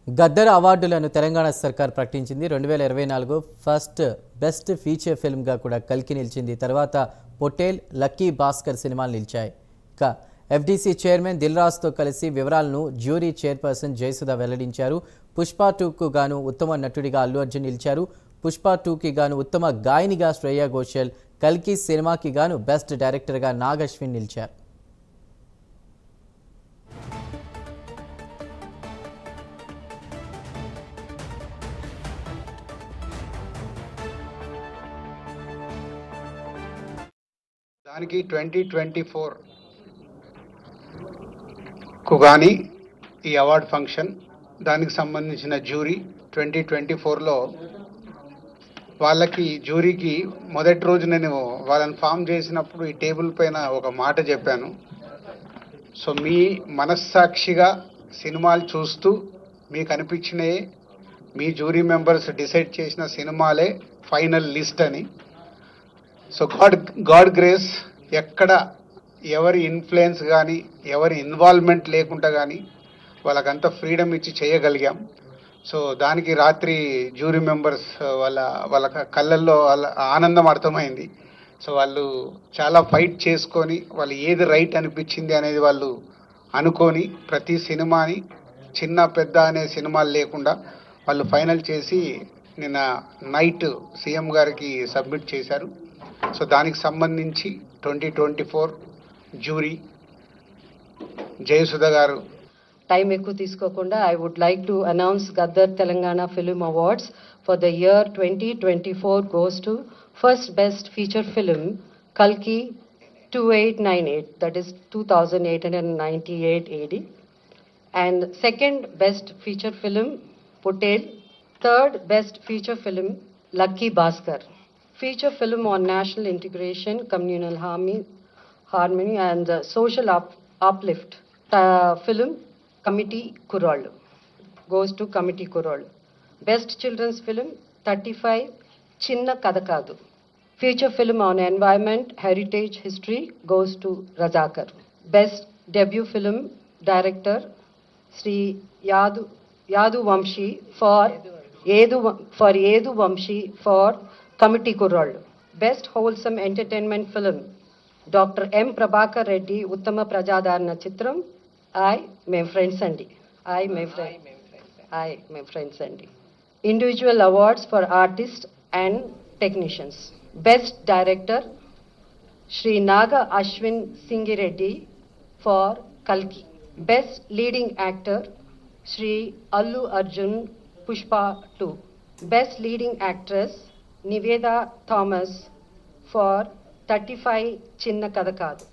గద్దర్ అవార్డులను తెలంగాణ సర్కార్ ప్రకటించింది. 2024 ఫస్ట్ బెస్ట్ ఫీచర్ ఫిల్మ్గా కూడా కల్కి నిలిచింది. తర్వాత పొటేల్, లక్కీ భాస్కర్ సినిమాలు నిలిచాయి. ఇక ఎఫ్డీసీ చైర్మన్ దిల్రాజ్తో కలిసి వివరాలను జ్యూరీ చైర్పర్సన్ జయసుధ వెల్లడించారు. పుష్ప 2కు గాను ఉత్తమ నటుడిగా అల్లు అర్జున్ నిలిచారు. పుష్ప 2కి గాను ఉత్తమ గాయనిగా శ్రేయా ఘోషల్, కల్కి సినిమాకి గాను బెస్ట్ డైరెక్టర్గా నాగ్ అశ్విన్ నిలిచారు. దానికి 2024కు కానీ ఈ అవార్డ్ ఫంక్షన్, దానికి సంబంధించిన జ్యూరీ 2024లో వాళ్ళకి జ్యూరీకి మొదటి రోజు నేను వాళ్ళని ఫామ్ చేసినప్పుడు ఈ టేబుల్ పైన ఒక మాట చెప్పాను. సో మీ మనస్సాక్షిగా సినిమాలు చూస్తూ మీకు అనిపించినవి మీ జ్యూరీ మెంబర్స్ డిసైడ్ చేసిన సినిమాలే ఫైనల్ లిస్ట్ అని. సో గాడ్ గ్రేస్, ఎక్కడ ఎవరి ఇన్ఫ్లుయెన్స్ కానీ ఎవరి ఇన్వాల్వ్మెంట్ లేకుండా కానీ వాళ్ళకంతా ఫ్రీడమ్ ఇచ్చి చేయగలిగాం. సో దానికి రాత్రి జ్యూరీ మెంబర్స్ వాళ్ళ కళ్ళల్లో వాళ్ళ ఆనందం అర్థమైంది. సో వాళ్ళు చాలా ఫైట్ చేసుకొని వాళ్ళు ఏది రైట్ అనిపించింది అనేది వాళ్ళు అనుకొని ప్రతి సినిమాని చిన్న పెద్ద అనే సినిమాలు లేకుండా వాళ్ళు ఫైనల్ చేసి నిన్న నైట్ సీఎం గారికి సబ్మిట్ చేశారు. సో దానికి సంబంధించి 2024 జ్యూరీ జయసుధ గారు టైం ఎక్కువ తీసుకోకుండా I would like to announce Gaddar Telangana Film Awards for the year 2024 goes to first best feature film Kalki 2898, that is 2898 AD, and second best feature film Potel, third best feature film Lucky Bhaskar. Feature film on national integration, communal harmony and social uplift. Film Committee Kurol goes to Committee Kurol. Best children's film 35 Chinna Kadakadu. Feature film on environment, heritage, history goes to Razakar. Best debut film director Sri Yadu Vamshi for Yedu Vamshi for Committee Kurol. Best wholesome entertainment film Dr. M. Prabhakar Reddy Uttama Prajadarana Chitram I my friends andi. Individual awards for artists and technicians. Best director Sri Naga Ashwin Singireddy for Kalki. Best leading actor Sri Allu Arjun Pushpa 2. Best leading actress Niveda Thomas for 35 Chinna Kadakadu.